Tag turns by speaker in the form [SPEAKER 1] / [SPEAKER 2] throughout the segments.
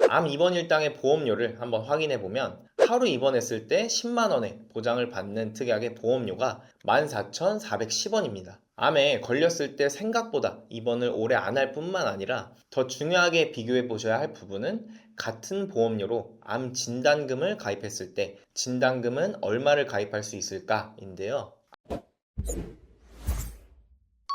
[SPEAKER 1] 암 입원 일당의 보험료를 한번 확인해 보면 하루 입원했을 때 10만 원의 보장을 받는 특약의 보험료가 14,410원입니다. 암에 걸렸을 때 생각보다 입원을 오래 안 할 뿐만 아니라 더 중요하게 비교해 보셔야 할 부분은 같은 보험료로 암 진단금을 가입했을 때 진단금은 얼마를 가입할 수 있을까인데요.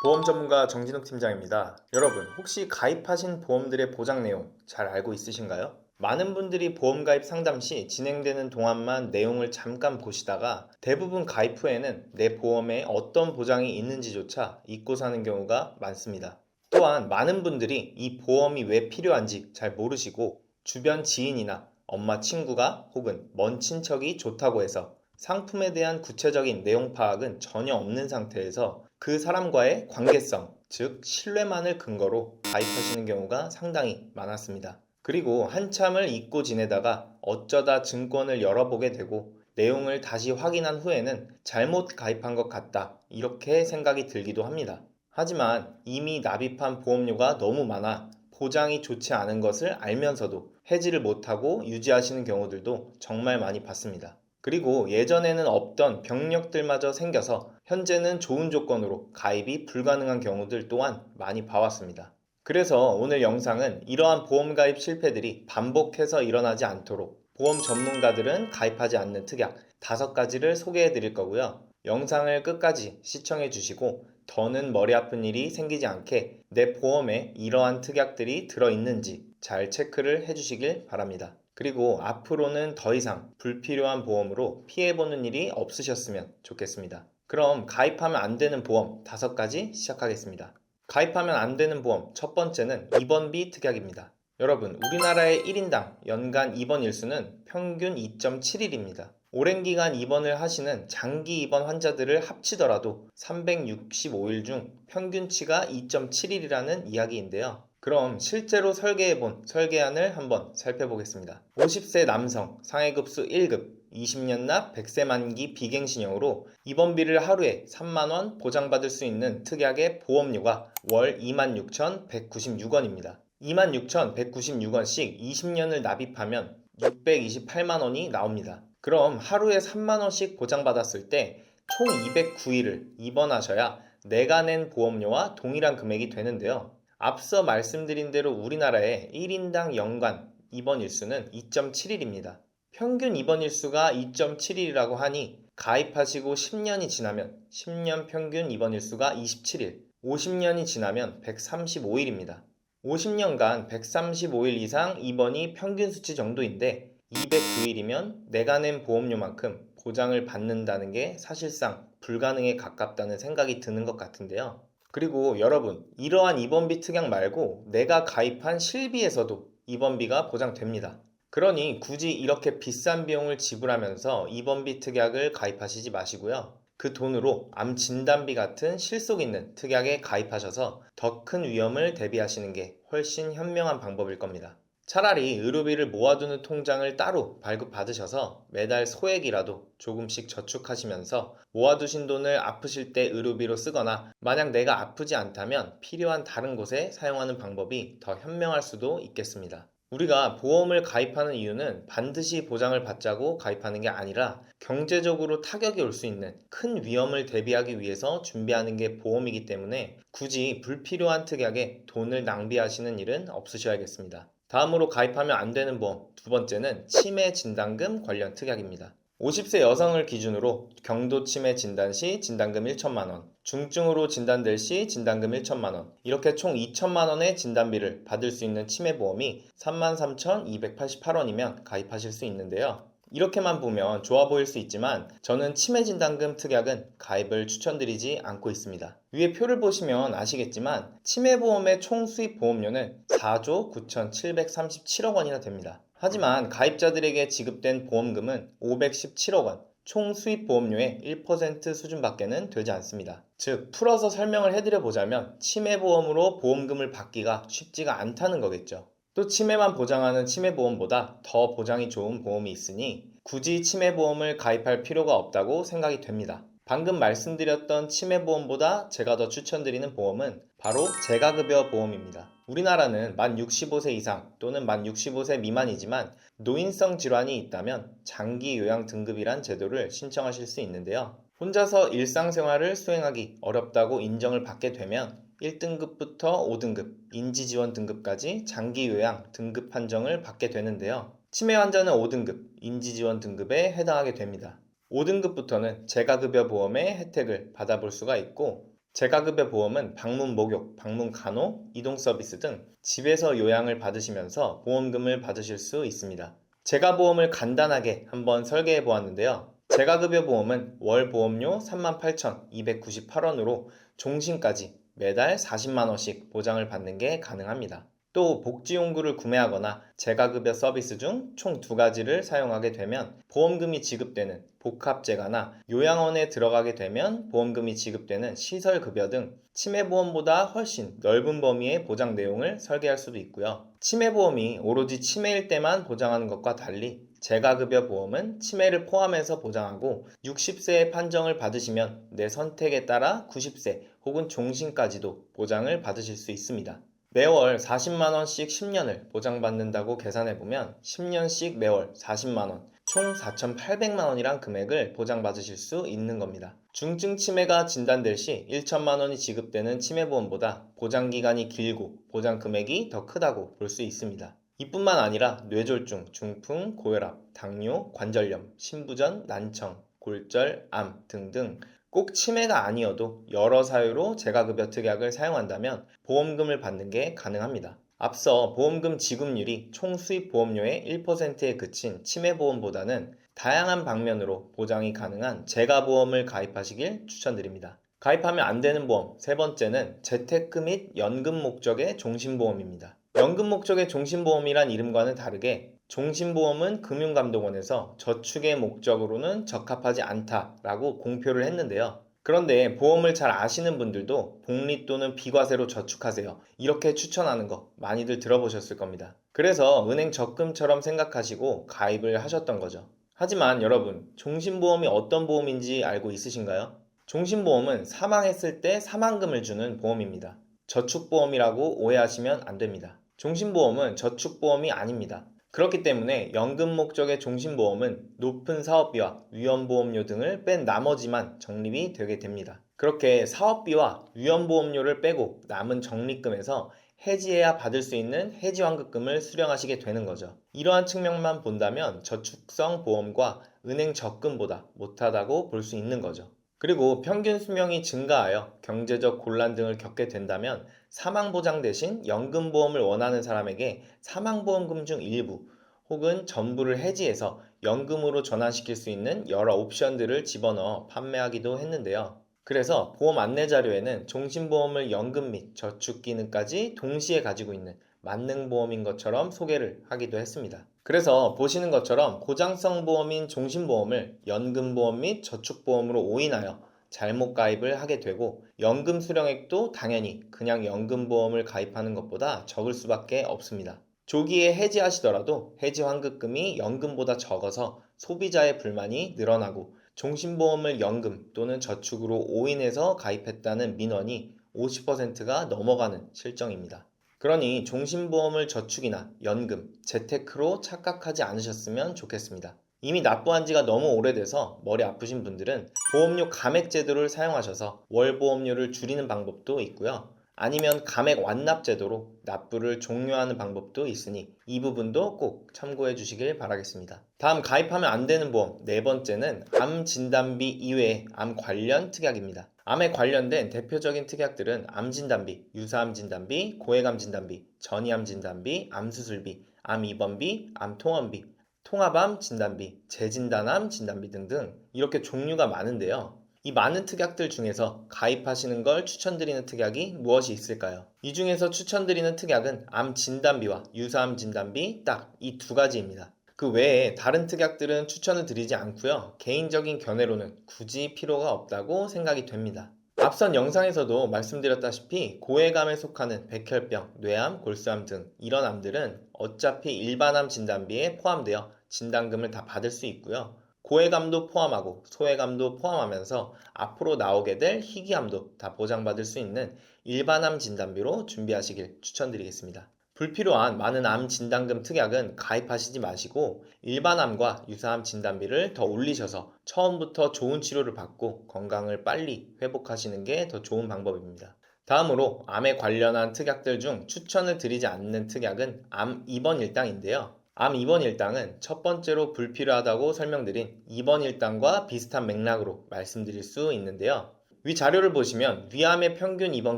[SPEAKER 1] 보험 전문가 정진욱 팀장입니다. 여러분, 혹시 가입하신 보험들의 보장 내용 잘 알고 있으신가요? 많은 분들이 보험 가입 상담 시 진행되는 동안만 내용을 잠깐 보시다가 대부분 가입 후에는 내 보험에 어떤 보장이 있는지조차 잊고 사는 경우가 많습니다. 또한 많은 분들이 이 보험이 왜 필요한지 잘 모르시고 주변 지인이나 엄마 친구가 혹은 먼 친척이 좋다고 해서 상품에 대한 구체적인 내용 파악은 전혀 없는 상태에서 그 사람과의 관계성, 즉 신뢰만을 근거로 가입하시는 경우가 상당히 많았습니다. 그리고 한참을 잊고 지내다가 어쩌다 증권을 열어보게 되고 내용을 다시 확인한 후에는 잘못 가입한 것 같다, 이렇게 생각이 들기도 합니다. 하지만 이미 납입한 보험료가 너무 많아 보장이 좋지 않은 것을 알면서도 해지를 못하고 유지하시는 경우들도 정말 많이 봤습니다. 그리고 예전에는 없던 병력들마저 생겨서 현재는 좋은 조건으로 가입이 불가능한 경우들 또한 많이 봐왔습니다. 그래서 오늘 영상은 이러한 보험 가입 실패들이 반복해서 일어나지 않도록 보험 전문가들은 가입하지 않는 특약 5가지를 소개해 드릴 거고요. 영상을 끝까지 시청해 주시고 더는 머리 아픈 일이 생기지 않게 내 보험에 이러한 특약들이 들어있는지 잘 체크를 해 주시길 바랍니다. 그리고 앞으로는 더 이상 불필요한 보험으로 피해보는 일이 없으셨으면 좋겠습니다. 그럼 가입하면 안 되는 보험 5가지 시작하겠습니다. 가입하면 안 되는 보험 첫 번째는 입원비 특약입니다. 여러분, 우리나라의 1인당 연간 입원 일수는 평균 2.7일입니다. 오랜 기간 입원을 하시는 장기 입원 환자들을 합치더라도 365일 중 평균치가 2.7일이라는 이야기인데요. 그럼 실제로 설계해본 설계안을 한번 살펴보겠습니다. 50세 남성 상해급수 1급 20년 납 100세 만기 비갱신형으로 입원비를 하루에 3만원 보장받을 수 있는 특약의 보험료가 월 26,196원입니다. 26,196원씩 20년을 납입하면 628만원이 나옵니다. 그럼 하루에 3만원씩 보장받았을 때 총 209일을 입원하셔야 내가 낸 보험료와 동일한 금액이 되는데요. 앞서 말씀드린 대로 우리나라의 1인당 연간 입원 일수는 2.7일입니다. 평균 입원 일수가 2.7일이라고 하니 가입하시고 10년이 지나면 10년 평균 입원 일수가 27일, 50년이 지나면 135일입니다. 50년간 135일 이상 입원이 평균 수치 정도인데 209일이면 내가 낸 보험료만큼 보장을 받는다는 게 사실상 불가능에 가깝다는 생각이 드는 것 같은데요. 그리고 여러분, 이러한 입원비 특약 말고 내가 가입한 실비에서도 입원비가 보장됩니다. 그러니 굳이 이렇게 비싼 비용을 지불하면서 입원비 특약을 가입하시지 마시고요. 그 돈으로 암 진단비 같은 실속 있는 특약에 가입하셔서 더 큰 위험을 대비하시는 게 훨씬 현명한 방법일 겁니다. 차라리 의료비를 모아두는 통장을 따로 발급받으셔서 매달 소액이라도 조금씩 저축하시면서 모아두신 돈을 아프실 때 의료비로 쓰거나 만약 내가 아프지 않다면 필요한 다른 곳에 사용하는 방법이 더 현명할 수도 있겠습니다. 우리가 보험을 가입하는 이유는 반드시 보장을 받자고 가입하는 게 아니라 경제적으로 타격이 올 수 있는 큰 위험을 대비하기 위해서 준비하는 게 보험이기 때문에 굳이 불필요한 특약에 돈을 낭비하시는 일은 없으셔야겠습니다. 다음으로 가입하면 안 되는 보험 두 번째는 치매 진단금 관련 특약입니다. 50세 여성을 기준으로 경도 치매 진단 시 진단금 1천만 원, 중증으로 진단될 시 진단금 1천만 원, 이렇게 총 2천만 원의 진단비를 받을 수 있는 치매보험이 33,288원이면 가입하실 수 있는데요. 이렇게만 보면 좋아 보일 수 있지만 저는 치매 진단금 특약은 가입을 추천드리지 않고 있습니다. 위에 표를 보시면 아시겠지만 치매보험의 총 수입 보험료는 4조 9,737억 원이나 됩니다. 하지만 가입자들에게 지급된 보험금은 517억 원, 총 수입 보험료의 1% 수준밖에는 되지 않습니다. 즉, 풀어서 설명을 해드려 보자면 치매보험으로 보험금을 받기가 쉽지가 않다는 거겠죠. 또 치매만 보장하는 치매보험보다 더 보장이 좋은 보험이 있으니 굳이 치매보험을 가입할 필요가 없다고 생각이 됩니다. 방금 말씀드렸던 치매보험보다 제가 더 추천드리는 보험은 바로 재가급여 보험입니다. 우리나라는 만 65세 이상 또는 만 65세 미만이지만 노인성 질환이 있다면 장기 요양 등급이란 제도를 신청하실 수 있는데요. 혼자서 일상생활을 수행하기 어렵다고 인정을 받게 되면 1등급부터 5등급, 인지지원 등급까지 장기 요양 등급 판정을 받게 되는데요. 치매 환자는 5등급, 인지지원 등급에 해당하게 됩니다. 5등급부터는 재가급여 보험의 혜택을 받아볼 수가 있고 재가급여 보험은 방문 목욕, 방문 간호, 이동 서비스 등 집에서 요양을 받으시면서 보험금을 받으실 수 있습니다. 재가보험을 간단하게 한번 설계해 보았는데요. 재가급여 보험은 월 보험료 38,298원으로 종신까지 매달 40만원씩 보장을 받는 게 가능합니다. 또 복지용구를 구매하거나 재가급여 서비스 중 총 2가지를 사용하게 되면 보험금이 지급되는 복합재가나 요양원에 들어가게 되면 보험금이 지급되는 시설급여 등 치매보험보다 훨씬 넓은 범위의 보장 내용을 설계할 수도 있고요. 치매보험이 오로지 치매일 때만 보장하는 것과 달리 재가급여 보험은 치매를 포함해서 보장하고 60세의 판정을 받으시면 내 선택에 따라 90세 혹은 종신까지도 보장을 받으실 수 있습니다. 매월 40만원씩 10년을 보장받는다고 계산해보면 10년씩 매월 40만원, 총 4,800만원이란 금액을 보장받으실 수 있는 겁니다. 중증 치매가 진단될 시 1천만원이 지급되는 치매보험보다 보장기간이 길고 보장 금액이 더 크다고 볼 수 있습니다. 이뿐만 아니라 뇌졸중, 중풍, 고혈압, 당뇨, 관절염, 신부전, 난청, 골절, 암 등등 꼭 치매가 아니어도 여러 사유로 재가급여 특약을 사용한다면 보험금을 받는 게 가능합니다. 앞서 보험금 지급률이 총 수입 보험료의 1%에 그친 치매보험보다는 다양한 방면으로 보장이 가능한 재가보험을 가입하시길 추천드립니다. 가입하면 안 되는 보험 세 번째는 재테크 및 연금 목적의 종신보험입니다. 연금 목적의 종신보험이란 이름과는 다르게 종신보험은 금융감독원에서 저축의 목적으로는 적합하지 않다라고 공표를 했는데요. 그런데 보험을 잘 아시는 분들도 복리 또는 비과세로 저축하세요. 이렇게 추천하는 거 많이들 들어보셨을 겁니다. 그래서 은행 적금처럼 생각하시고 가입을 하셨던 거죠. 하지만 여러분, 종신보험이 어떤 보험인지 알고 있으신가요? 종신보험은 사망했을 때 사망금을 주는 보험입니다. 저축보험이라고 오해하시면 안 됩니다. 종신보험은 저축보험이 아닙니다. 그렇기 때문에 연금 목적의 종신보험은 높은 사업비와 위험보험료 등을 뺀 나머지만 적립이 되게 됩니다. 그렇게 사업비와 위험보험료를 빼고 남은 적립금에서 해지해야 받을 수 있는 해지환급금을 수령하시게 되는 거죠. 이러한 측면만 본다면 저축성 보험과 은행 적금보다 못하다고 볼 수 있는 거죠. 그리고 평균 수명이 증가하여 경제적 곤란 등을 겪게 된다면 사망보장 대신 연금보험을 원하는 사람에게 사망보험금 중 일부 혹은 전부를 해지해서 연금으로 전환시킬 수 있는 여러 옵션들을 집어넣어 판매하기도 했는데요. 그래서 보험 안내 자료에는 종신보험을 연금 및 저축 기능까지 동시에 가지고 있는 만능보험인 것처럼 소개를 하기도 했습니다. 그래서 보시는 것처럼 보장성 보험인 종신보험을 연금보험 및 저축보험으로 오인하여 잘못 가입을 하게 되고 연금 수령액도 당연히 그냥 연금보험을 가입하는 것보다 적을 수밖에 없습니다. 조기에 해지하시더라도 해지 환급금이 연금보다 적어서 소비자의 불만이 늘어나고 종신보험을 연금 또는 저축으로 오인해서 가입했다는 민원이 50%가 넘어가는 실정입니다. 그러니 종신보험을 저축이나 연금, 재테크로 착각하지 않으셨으면 좋겠습니다. 이미 납부한 지가 너무 오래돼서 머리 아프신 분들은 보험료 감액 제도를 사용하셔서 월 보험료를 줄이는 방법도 있고요. 아니면 감액 완납 제도로 납부를 종료하는 방법도 있으니 이 부분도 꼭 참고해 주시길 바라겠습니다. 다음 가입하면 안 되는 보험 네 번째는 암 진단비 이외의 암 관련 특약입니다. 암에 관련된 대표적인 특약들은 암 진단비, 유사암 진단비, 고해감 진단비, 전이암 진단비, 암 수술비, 암 입원비, 암 통원비, 통합암 진단비, 재진단암 진단비 등등 이렇게 종류가 많은데요. 이 많은 특약들 중에서 가입하시는 걸 추천드리는 특약이 무엇이 있을까요? 이 중에서 추천드리는 특약은 암 진단비와 유사암 진단비 딱 이 2가지입니다. 그 외에 다른 특약들은 추천을 드리지 않고요. 개인적인 견해로는 굳이 필요가 없다고 생각이 됩니다. 앞선 영상에서도 말씀드렸다시피 고해감에 속하는 백혈병, 뇌암, 골수암 등 이런 암들은 어차피 일반암 진단비에 포함되어 진단금을 다 받을 수 있고요. 고해감도 포함하고 소해감도 포함하면서 앞으로 나오게 될 희귀암도 다 보장받을 수 있는 일반암 진단비로 준비하시길 추천드리겠습니다. 불필요한 많은 암 진단금 특약은 가입하시지 마시고 일반암과 유사암 진단비를 더 올리셔서 처음부터 좋은 치료를 받고 건강을 빨리 회복하시는 게 더 좋은 방법입니다. 다음으로 암에 관련한 특약들 중 추천을 드리지 않는 특약은 암 입원 일당인데요. 암 입원 일당은 첫 번째로 불필요하다고 설명드린 입원 일당과 비슷한 맥락으로 말씀드릴 수 있는데요. 위 자료를 보시면 위암의 평균 입원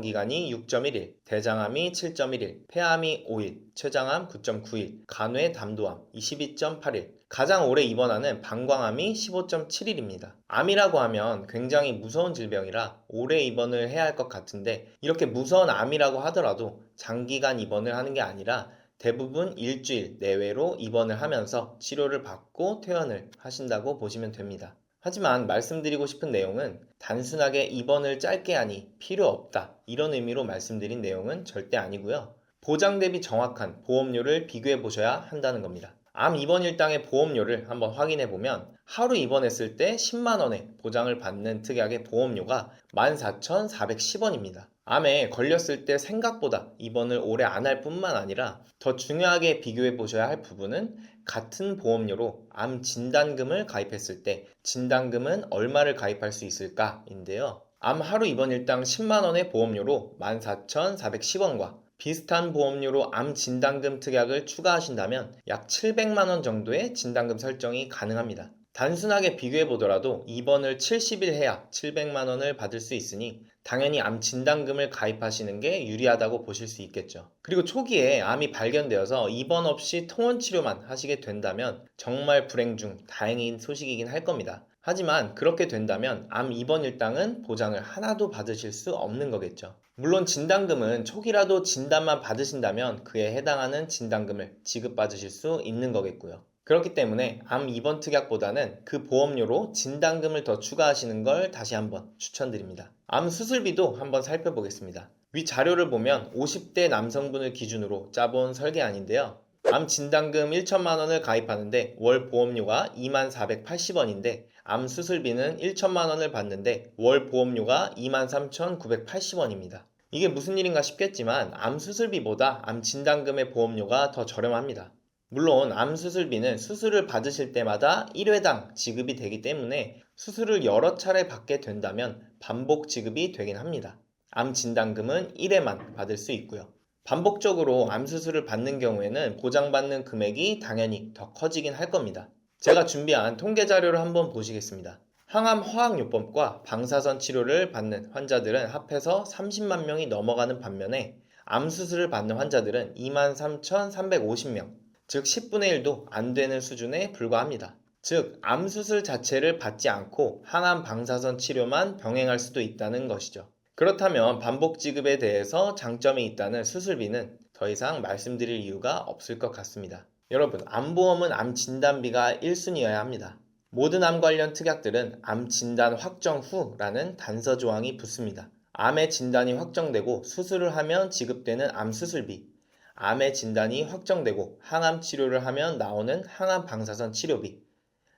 [SPEAKER 1] 기간이 6.1일, 대장암이 7.1일, 폐암이 5일, 췌장암 9.9일, 간회 담도암 22.8일, 가장 오래 입원하는 방광암이 15.7일입니다. 암이라고 하면 굉장히 무서운 질병이라 오래 입원을 해야 할 것 같은데 이렇게 무서운 암이라고 하더라도 장기간 입원을 하는 게 아니라 대부분 일주일 내외로 입원을 하면서 치료를 받고 퇴원을 하신다고 보시면 됩니다. 하지만 말씀드리고 싶은 내용은 단순하게 입원을 짧게 하니 필요 없다 이런 의미로 말씀드린 내용은 절대 아니고요. 보장 대비 정확한 보험료를 비교해 보셔야 한다는 겁니다. 암 입원 일당의 보험료를 한번 확인해 보면 하루 입원했을 때 10만원의 보장을 받는 특약의 보험료가 14,410원입니다. 암에 걸렸을 때 생각보다 입원을 오래 안 할 뿐만 아니라 더 중요하게 비교해 보셔야 할 부분은 같은 보험료로 암 진단금을 가입했을 때 진단금은 얼마를 가입할 수 있을까인데요. 암 하루 입원 일당 10만원의 보험료로 14,410원과 비슷한 보험료로 암 진단금 특약을 추가하신다면 약 700만원 정도의 진단금 설정이 가능합니다. 단순하게 비교해 보더라도 입원을 70일 해야 700만원을 받을 수 있으니 당연히 암 진단금을 가입하시는 게 유리하다고 보실 수 있겠죠. 그리고 초기에 암이 발견되어서 입원 없이 통원 치료만 하시게 된다면 정말 불행 중 다행인 소식이긴 할 겁니다. 하지만 그렇게 된다면 암 입원 일당은 보장을 하나도 받으실 수 없는 거겠죠. 물론 진단금은 초기라도 진단만 받으신다면 그에 해당하는 진단금을 지급받으실 수 있는 거겠고요. 그렇기 때문에 암 입원 특약보다는 그 보험료로 진단금을 더 추가하시는 걸 다시 한번 추천드립니다. 암 수술비도 한번 살펴보겠습니다. 위 자료를 보면 50대 남성분을 기준으로 짜본 설계안인데요. 암 진단금 1천만원을 가입하는데 월 보험료가 2480원인데 암 수술비는 1천만원을 받는데 월 보험료가 23,980원입니다. 이게 무슨 일인가 싶겠지만 암 수술비보다 암 진단금의 보험료가 더 저렴합니다. 물론 암 수술비는 수술을 받으실 때마다 1회당 지급이 되기 때문에 수술을 여러 차례 받게 된다면 반복 지급이 되긴 합니다. 암 진단금은 1회만 받을 수 있고요. 반복적으로 암 수술을 받는 경우에는 보장받는 금액이 당연히 더 커지긴 할 겁니다. 제가 준비한 통계 자료를 한번 보시겠습니다. 항암 화학요법과 방사선 치료를 받는 환자들은 합해서 30만 명이 넘어가는 반면에 암 수술을 받는 환자들은 23,350명, 즉 10분의 1도 안 되는 수준에 불과합니다. 즉, 암 수술 자체를 받지 않고 항암 방사선 치료만 병행할 수도 있다는 것이죠. 그렇다면 반복 지급에 대해서 장점이 있다는 수술비는 더 이상 말씀드릴 이유가 없을 것 같습니다. 여러분, 암보험은 암 진단비가 1순위여야 합니다. 모든 암 관련 특약들은 암 진단 확정 후라는 단서 조항이 붙습니다. 암의 진단이 확정되고 수술을 하면 지급되는 암 수술비, 암의 진단이 확정되고 항암 치료를 하면 나오는 항암 방사선 치료비,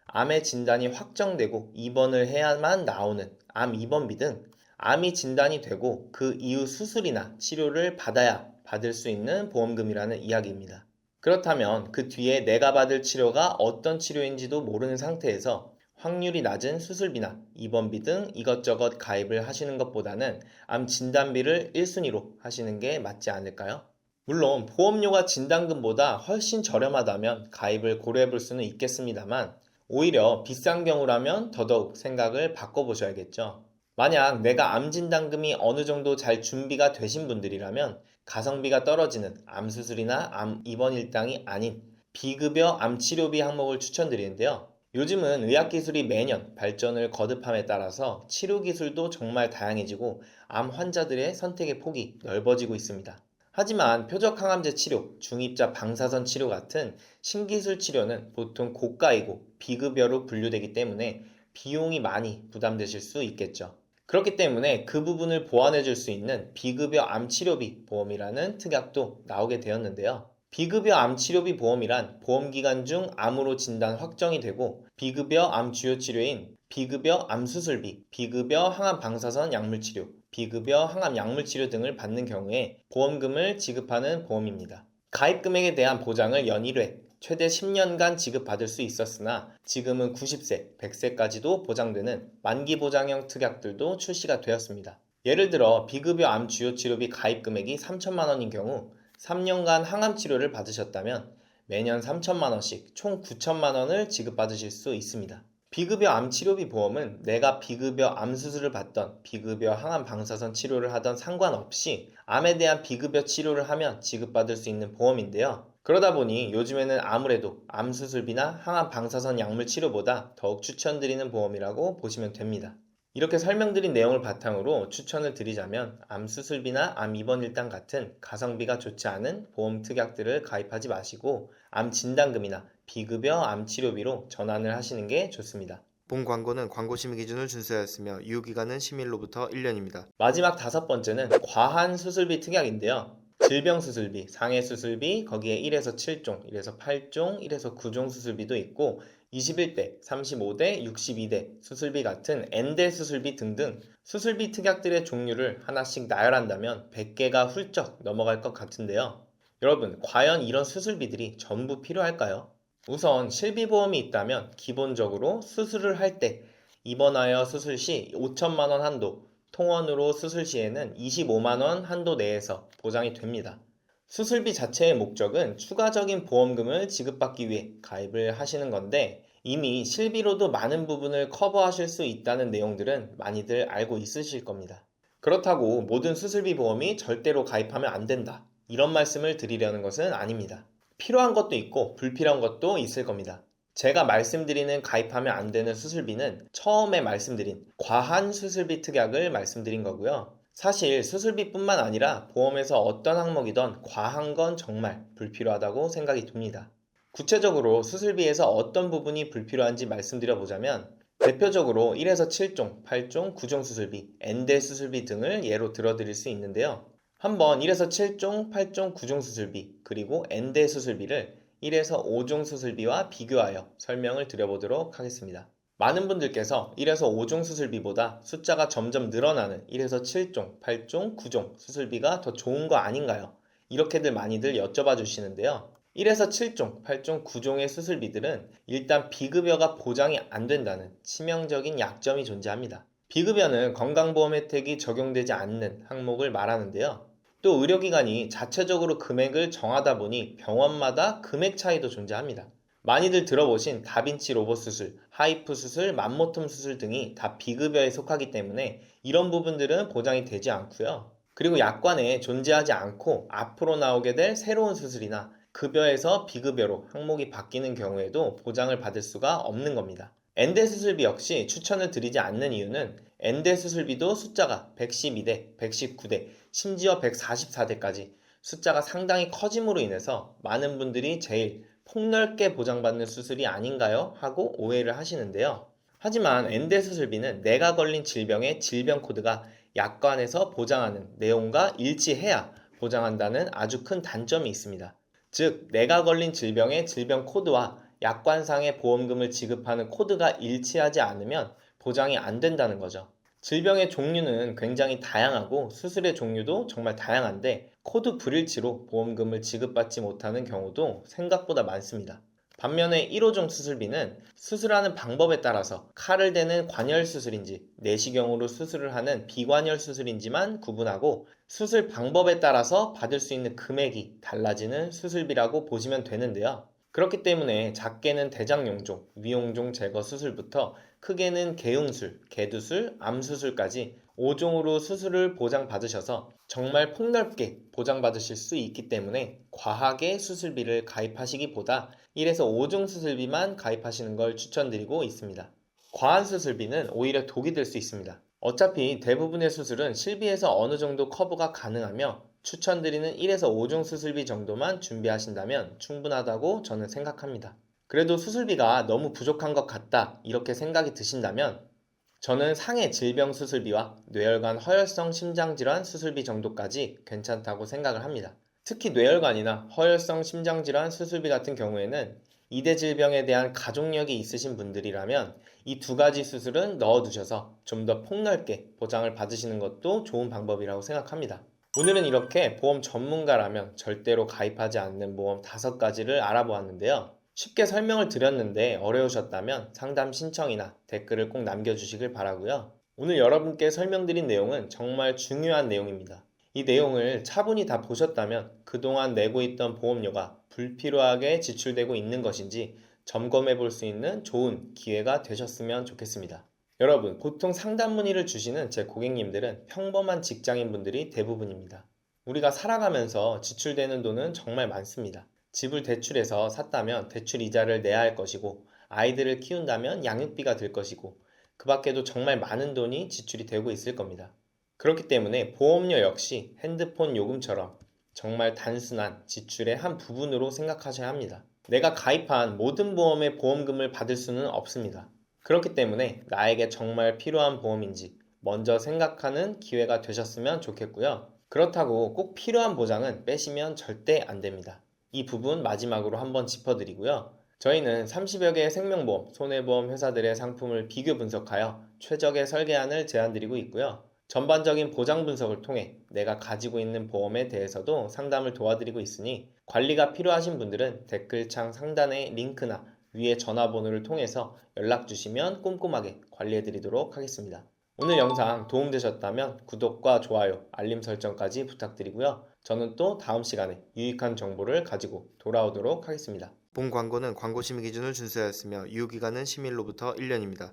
[SPEAKER 1] 암의 진단이 확정되고 입원을 해야만 나오는 암 입원비 등 암이 진단이 되고 그 이후 수술이나 치료를 받아야 받을 수 있는 보험금이라는 이야기입니다. 그렇다면 그 뒤에 내가 받을 치료가 어떤 치료인지도 모르는 상태에서 확률이 낮은 수술비나 입원비 등 이것저것 가입을 하시는 것보다는 암 진단비를 1순위로 하시는 게 맞지 않을까요? 물론 보험료가 진단금보다 훨씬 저렴하다면 가입을 고려해 볼 수는 있겠습니다만 오히려 비싼 경우라면 더더욱 생각을 바꿔보셔야겠죠. 만약 내가 암 진단금이 어느 정도 잘 준비가 되신 분들이라면 가성비가 떨어지는 암 수술이나 암 입원 일당이 아닌 비급여 암 치료비 항목을 추천드리는데요. 요즘은 의학기술이 매년 발전을 거듭함에 따라서 치료기술도 정말 다양해지고 암 환자들의 선택의 폭이 넓어지고 있습니다. 하지만 표적항암제 치료, 중입자 방사선 치료 같은 신기술 치료는 보통 고가이고 비급여로 분류되기 때문에 비용이 많이 부담되실 수 있겠죠. 그렇기 때문에 그 부분을 보완해 줄 수 있는 비급여 암치료비 보험이라는 특약도 나오게 되었는데요. 비급여 암치료비 보험이란 보험기간 중 암으로 진단 확정이 되고 비급여 암 주요 치료인 비급여 암수술비, 비급여 항암 방사선 약물치료, 비급여 항암 약물 치료 등을 받는 경우에 보험금을 지급하는 보험입니다. 가입 금액에 대한 보장을 연 1회, 최대 10년간 지급받을 수 있었으나 지금은 90세, 100세까지도 보장되는 만기 보장형 특약들도 출시가 되었습니다. 예를 들어 비급여 암 주요 치료비 가입 금액이 3천만 원인 경우 3년간 항암 치료를 받으셨다면 매년 3천만 원씩 총 9천만 원을 지급받으실 수 있습니다. 비급여 암 치료비 보험은 내가 비급여 암 수술을 받던 비급여 항암 방사선 치료를 하던 상관없이 암에 대한 비급여 치료를 하면 지급받을 수 있는 보험인데요. 그러다 보니 요즘에는 아무래도 암 수술비나 항암 방사선 약물 치료보다 더욱 추천드리는 보험이라고 보시면 됩니다. 이렇게 설명드린 내용을 바탕으로 추천을 드리자면 암 수술비나 암 입원 일당 같은 가성비가 좋지 않은 보험 특약들을 가입하지 마시고 암 진단금이나 비급여 암 치료비로 전환을 하시는 게 좋습니다.
[SPEAKER 2] 본 광고는 광고 심의 기준을 준수하였으며 유효기간은 심의일로부터 1년입니다.
[SPEAKER 1] 마지막 5번째는 과한 수술비 특약인데요. 질병 수술비, 상해 수술비, 거기에 1에서 7종, 1에서 8종, 1에서 9종 수술비도 있고 21대, 35대, 62대 수술비 같은 N대 수술비 등등 수술비 특약들의 종류를 하나씩 나열한다면 100개가 훌쩍 넘어갈 것 같은데요. 여러분, 과연 이런 수술비들이 전부 필요할까요? 우선 실비보험이 있다면 기본적으로 수술을 할 때 입원하여 수술 시 5천만 원 한도, 통원으로 수술 시에는 25만 원 한도 내에서 보장이 됩니다. 수술비 자체의 목적은 추가적인 보험금을 지급받기 위해 가입을 하시는 건데 이미 실비로도 많은 부분을 커버하실 수 있다는 내용들은 많이들 알고 있으실 겁니다. 그렇다고 모든 수술비 보험이 절대로 가입하면 안 된다. 이런 말씀을 드리려는 것은 아닙니다. 필요한 것도 있고 불필요한 것도 있을 겁니다. 제가 말씀드리는 가입하면 안 되는 수술비는 처음에 말씀드린 과한 수술비 특약을 말씀드린 거고요. 사실 수술비뿐만 아니라 보험에서 어떤 항목이든 과한 건 정말 불필요하다고 생각이 듭니다. 구체적으로 수술비에서 어떤 부분이 불필요한지 말씀드려보자면 대표적으로 1에서 7종, 8종, 9종 수술비, N대 수술비 등을 예로 들어드릴 수 있는데요. 한번 1에서 7종, 8종, 9종 수술비, 그리고 N대 수술비를 1에서 5종 수술비와 비교하여 설명을 드려보도록 하겠습니다. 많은 분들께서 1에서 5종 수술비보다 숫자가 점점 늘어나는 1에서 7종, 8종, 9종 수술비가 더 좋은 거 아닌가요? 이렇게들 많이들 여쭤봐 주시는데요. 1에서 7종, 8종, 9종의 수술비들은 일단 비급여가 보장이 안 된다는 치명적인 약점이 존재합니다. 비급여는 건강보험 혜택이 적용되지 않는 항목을 말하는데요. 또 의료기관이 자체적으로 금액을 정하다 보니 병원마다 금액 차이도 존재합니다. 많이들 들어보신 다빈치 로봇 수술, 하이프 수술, 맘모톰 수술 등이 다 비급여에 속하기 때문에 이런 부분들은 보장이 되지 않고요. 그리고 약관에 존재하지 않고 앞으로 나오게 될 새로운 수술이나 급여에서 비급여로 항목이 바뀌는 경우에도 보장을 받을 수가 없는 겁니다. N대 수술비 역시 추천을 드리지 않는 이유는 N대 수술비도 숫자가 112대, 119대, 심지어 144대까지 숫자가 상당히 커짐으로 인해서 많은 분들이 제일 폭넓게 보장받는 수술이 아닌가요? 하고 오해를 하시는데요. 하지만 N대 수술비는 내가 걸린 질병의 질병 코드가 약관에서 보장하는 내용과 일치해야 보장한다는 아주 큰 단점이 있습니다. 즉, 내가 걸린 질병의 질병 코드와 약관상의 보험금을 지급하는 코드가 일치하지 않으면 보장이 안 된다는 거죠. 질병의 종류는 굉장히 다양하고 수술의 종류도 정말 다양한데 코드 불일치로 보험금을 지급받지 못하는 경우도 생각보다 많습니다. 반면에 1호종 수술비는 수술하는 방법에 따라서 칼을 대는 관열 수술인지 내시경으로 수술을 하는 비관열 수술인지만 구분하고 수술 방법에 따라서 받을 수 있는 금액이 달라지는 수술비라고 보시면 되는데요. 그렇기 때문에 작게는 대장용종, 위용종 제거 수술부터 크게는 개흉술, 개두술, 암수술까지 5종으로 수술을 보장받으셔서 정말 폭넓게 보장받으실 수 있기 때문에 과하게 수술비를 가입하시기보다 1에서 5종 수술비만 가입하시는 걸 추천드리고 있습니다. 과한 수술비는 오히려 독이 될 수 있습니다. 어차피 대부분의 수술은 실비에서 어느 정도 커버가 가능하며 추천드리는 1에서 5종 수술비 정도만 준비하신다면 충분하다고 저는 생각합니다. 그래도 수술비가 너무 부족한 것 같다 이렇게 생각이 드신다면 저는 상해 질병 수술비와 뇌혈관 허혈성 심장질환 수술비 정도까지 괜찮다고 생각을 합니다. 특히 뇌혈관이나 허혈성 심장질환 수술비 같은 경우에는 이대 질병에 대한 가족력이 있으신 분들이라면 이 두 가지 수술은 넣어두셔서 좀 더 폭넓게 보장을 받으시는 것도 좋은 방법이라고 생각합니다. 오늘은 이렇게 보험 전문가라면 절대로 가입하지 않는 보험 5가지를 알아보았는데요. 쉽게 설명을 드렸는데 어려우셨다면 상담 신청이나 댓글을 꼭 남겨주시길 바라고요. 오늘 여러분께 설명드린 내용은 정말 중요한 내용입니다. 이 내용을 차분히 다 보셨다면 그동안 내고 있던 보험료가 불필요하게 지출되고 있는 것인지 점검해 볼 수 있는 좋은 기회가 되셨으면 좋겠습니다. 여러분, 보통 상담 문의를 주시는 제 고객님들은 평범한 직장인 분들이 대부분입니다. 우리가 살아가면서 지출되는 돈은 정말 많습니다. 집을 대출해서 샀다면 대출 이자를 내야 할 것이고, 아이들을 키운다면 양육비가 들 것이고, 그 밖에도 정말 많은 돈이 지출이 되고 있을 겁니다. 그렇기 때문에 보험료 역시 핸드폰 요금처럼 정말 단순한 지출의 한 부분으로 생각하셔야 합니다. 내가 가입한 모든 보험의 보험금을 받을 수는 없습니다. 그렇기 때문에 나에게 정말 필요한 보험인지 먼저 생각하는 기회가 되셨으면 좋겠고요. 그렇다고 꼭 필요한 보장은 빼시면 절대 안 됩니다. 이 부분 마지막으로 한번 짚어드리고요. 저희는 30여 개의 생명보험, 손해보험 회사들의 상품을 비교 분석하여 최적의 설계안을 제안드리고 있고요. 전반적인 보장 분석을 통해 내가 가지고 있는 보험에 대해서도 상담을 도와드리고 있으니 관리가 필요하신 분들은 댓글창 상단의 링크나 위에 전화번호를 통해서 연락 주시면 꼼꼼하게 관리해드리도록 하겠습니다. 오늘 영상 도움되셨다면 구독과 좋아요, 알림 설정까지 부탁드리고요. 저는 또 다음 시간에 유익한 정보를 가지고 돌아오도록 하겠습니다.
[SPEAKER 2] 본 광고는 광고 심의 기준을 준수하였으며 유효기간은 시민로부터 1년입니다.